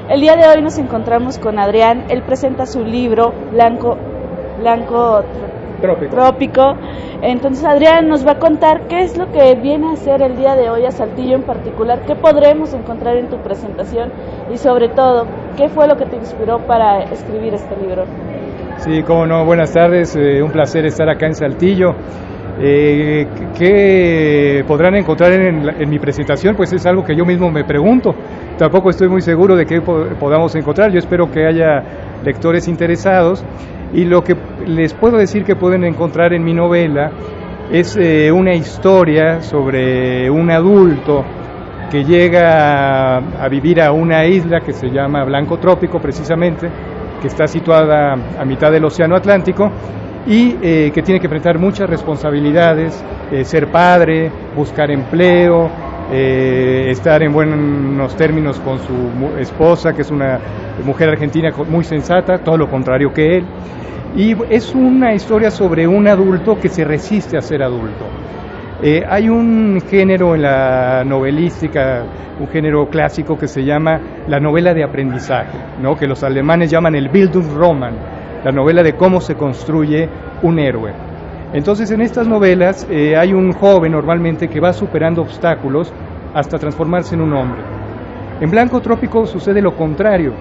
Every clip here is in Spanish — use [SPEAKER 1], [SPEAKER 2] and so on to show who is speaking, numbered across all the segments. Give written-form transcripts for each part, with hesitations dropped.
[SPEAKER 1] El día de hoy nos encontramos con Adrián. Él presenta su libro Blanco Trópico. Entonces Adrián nos va a contar qué es lo que viene a hacer el día de hoy a Saltillo en particular, qué podremos encontrar en tu presentación y sobre todo, qué fue lo que te inspiró para escribir este libro.
[SPEAKER 2] Sí, cómo no, buenas tardes, un placer estar acá en Saltillo. ¿Qué podrán encontrar en mi presentación? Pues es algo que yo mismo me pregunto. Tampoco estoy muy seguro de qué podamos encontrar. Yo espero que haya lectores interesados. Y lo que les puedo decir que pueden encontrar en mi novela es una historia sobre un adulto que llega a vivir a una isla que se llama Blanco Trópico, precisamente, que está situada a mitad del Océano Atlántico, y que tiene que enfrentar muchas responsabilidades, ser padre, buscar empleo, estar en buenos términos con su esposa, que es una mujer argentina muy sensata, todo lo contrario que él. Y es una historia sobre un adulto que se resiste a ser adulto. Hay un género en la novelística, un género clásico que se llama la novela de aprendizaje, ¿no? Que los alemanes llaman el Bildungsroman, la novela de cómo se construye un héroe. Entonces en estas novelas hay un joven normalmente que va superando obstáculos hasta transformarse en un hombre. En Blanco Trópico sucede lo contrario.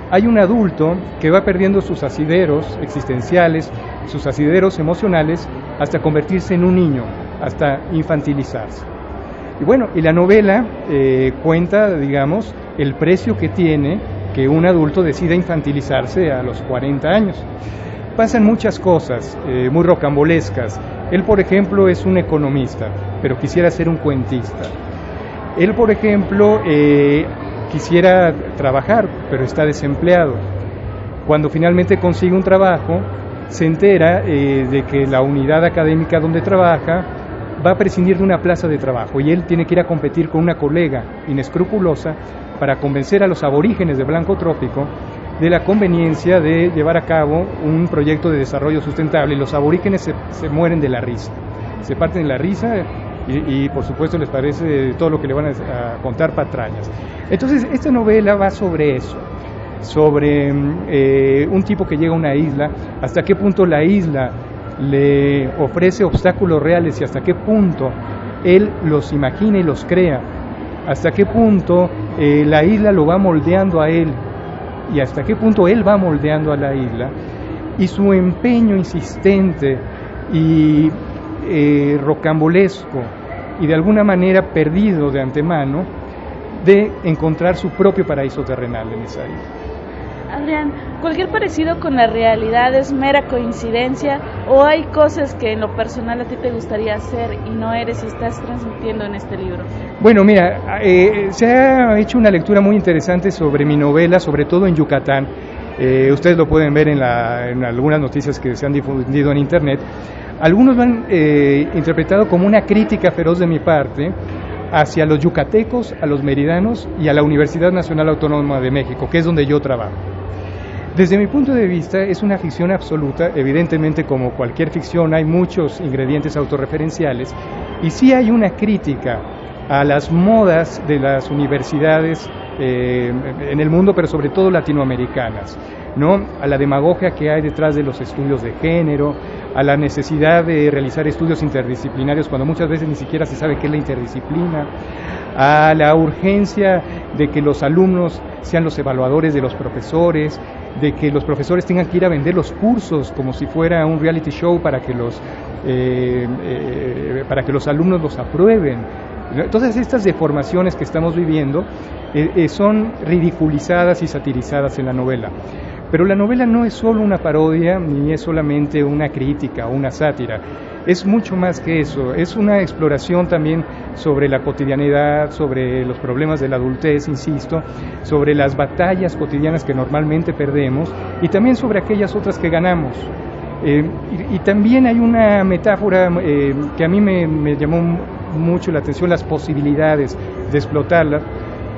[SPEAKER 2] Hay un adulto que va perdiendo sus asideros existenciales, sus asideros emocionales, hasta convertirse en un niño, hasta infantilizarse. Y bueno, y la novela cuenta, digamos, el precio que tiene que un adulto decida infantilizarse a los 40 años. Pasan muchas cosas muy rocambolescas. Él, por ejemplo, es un economista, pero quisiera ser un cuentista. Él, por ejemplo, quisiera trabajar, pero está desempleado. Cuando finalmente consigue un trabajo, se entera de que la unidad académica donde trabaja va a prescindir de una plaza de trabajo y él tiene que ir a competir con una colega inescrupulosa para convencer a los aborígenes de Blanco Trópico de la conveniencia de llevar a cabo un proyecto de desarrollo sustentable. Los aborígenes se mueren de la risa, se parten de la risa y por supuesto les parece todo lo que le van a contar patrañas. Entonces esta novela va sobre eso, sobre un tipo que llega a una isla, hasta qué punto la isla le ofrece obstáculos reales y hasta qué punto él los imagina y los crea, hasta qué punto la isla lo va moldeando a él y hasta qué punto él va moldeando a la isla, y su empeño insistente y rocambolesco y de alguna manera perdido de antemano de encontrar su propio paraíso terrenal en esa isla.
[SPEAKER 1] Adrián, ¿cualquier parecido con la realidad es mera coincidencia o hay cosas que en lo personal a ti te gustaría hacer y no eres y estás transmitiendo en este libro?
[SPEAKER 2] Bueno, mira, se ha hecho una lectura muy interesante sobre mi novela, sobre todo en Yucatán. Ustedes lo pueden ver en algunas noticias que se han difundido en internet. Algunos lo han interpretado como una crítica feroz de mi parte hacia los yucatecos, a los meridanos y a la Universidad Nacional Autónoma de México, que es donde yo trabajo. Desde mi punto de vista es una ficción absoluta. Evidentemente, como cualquier ficción, hay muchos ingredientes autorreferenciales y sí hay una crítica a las modas de las universidades en el mundo, pero sobre todo latinoamericanas, ¿no? A la demagogia que hay detrás de los estudios de género, a la necesidad de realizar estudios interdisciplinarios cuando muchas veces ni siquiera se sabe qué es la interdisciplina, a la urgencia de que los alumnos sean los evaluadores de los profesores, de que los profesores tengan que ir a vender los cursos como si fuera un reality show para que los alumnos los aprueben. Entonces estas deformaciones que estamos viviendo son ridiculizadas y satirizadas en la novela. Pero la novela no es solo una parodia, ni es solamente una crítica o una sátira. Es mucho más que eso, es una exploración también sobre la cotidianidad, sobre los problemas de la adultez, insisto, sobre las batallas cotidianas que normalmente perdemos y también sobre aquellas otras que ganamos. Y también hay una metáfora que a mí me llamó mucho la atención, las posibilidades de explotarla,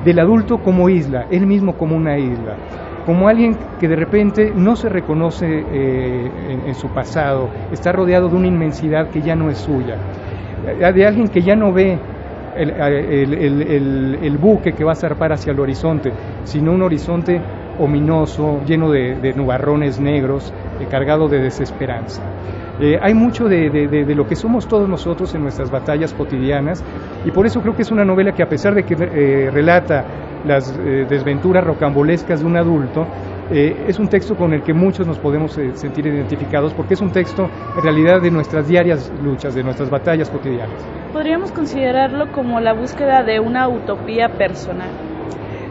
[SPEAKER 2] del adulto como isla, él mismo como una isla, como alguien que de repente no se reconoce en su pasado, está rodeado de una inmensidad que ya no es suya, de alguien que ya no ve el buque que va a zarpar hacia el horizonte, sino un horizonte ominoso, lleno de nubarrones negros, cargado de desesperanza. Hay mucho de lo que somos todos nosotros en nuestras batallas cotidianas, y por eso creo que es una novela que, a pesar de que relata las desventuras rocambolescas de un adulto, es un texto con el que muchos nos podemos sentir identificados, porque es un texto en realidad de nuestras diarias luchas, de nuestras batallas cotidianas.
[SPEAKER 1] ¿Podríamos considerarlo como la búsqueda de una utopía personal?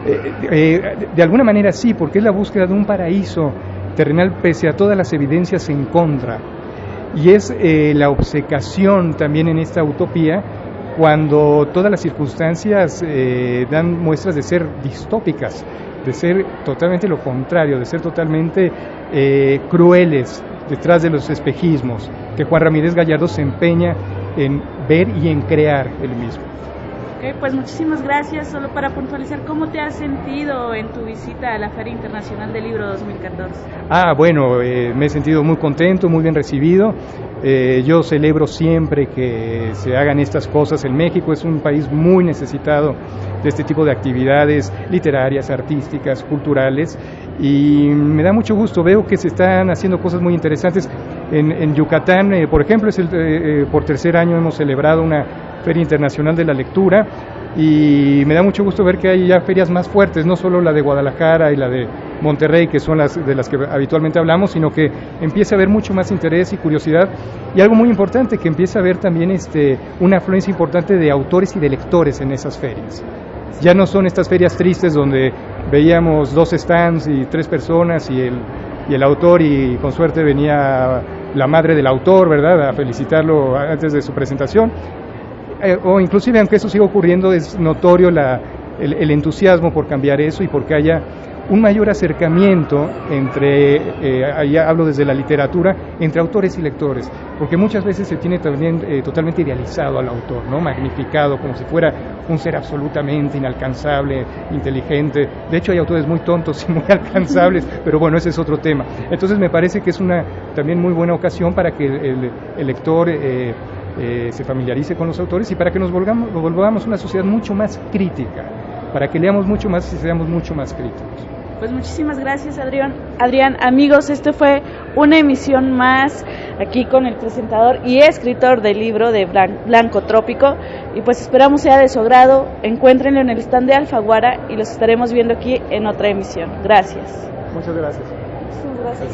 [SPEAKER 2] De alguna manera sí, porque es la búsqueda de un paraíso terrenal pese a todas las evidencias en contra, y es la obcecación también en esta utopía cuando todas las circunstancias dan muestras de ser distópicas, de ser totalmente lo contrario, de ser totalmente crueles detrás de los espejismos que Juan Ramírez Gallardo se empeña en ver y en crear él mismo.
[SPEAKER 1] Ok, pues muchísimas gracias. Solo para puntualizar, ¿cómo te has sentido en tu visita a la Feria Internacional del Libro 2014?
[SPEAKER 2] Bueno, me he sentido muy contento, muy bien recibido. Yo celebro siempre que se hagan estas cosas en México. Es un país muy necesitado de este tipo de actividades literarias, artísticas, culturales, y me da mucho gusto. Veo que se están haciendo cosas muy interesantes. En Yucatán, por ejemplo, por tercer año hemos celebrado una Feria Internacional de la Lectura, y me da mucho gusto ver que hay ya ferias más fuertes, no solo la de Guadalajara y la de Monterrey, que son de las que habitualmente hablamos, sino que empieza a haber mucho más interés y curiosidad, y algo muy importante, que empieza a haber también una afluencia importante de autores y de lectores en esas ferias. Ya no son estas ferias tristes donde veíamos 2 stands y 3 personas y el autor, y con suerte venía la madre del autor, ¿verdad?, a felicitarlo antes de su presentación. O inclusive, aunque eso siga ocurriendo, es notorio el entusiasmo por cambiar eso y porque haya un mayor acercamiento allá hablo desde la literatura, entre autores y lectores, porque muchas veces se tiene también totalmente idealizado al autor, ¿no?, magnificado, como si fuera un ser absolutamente inalcanzable, inteligente. De hecho, hay autores muy tontos y muy alcanzables, pero bueno, ese es otro tema. Entonces me parece que es una también muy buena ocasión para que el lector se familiarice con los autores, y para que nos volvamos una sociedad mucho más crítica, para que leamos mucho más y seamos mucho más críticos.
[SPEAKER 1] Pues muchísimas gracias, Adrián. Amigos, esto fue una emisión más aquí con el presentador y escritor del libro de Blanco Trópico, y pues esperamos sea de su agrado. Encuéntrenlo en el stand de Alfaguara y los estaremos viendo aquí en otra emisión. Gracias.
[SPEAKER 2] Muchas gracias.
[SPEAKER 1] Muchas gracias.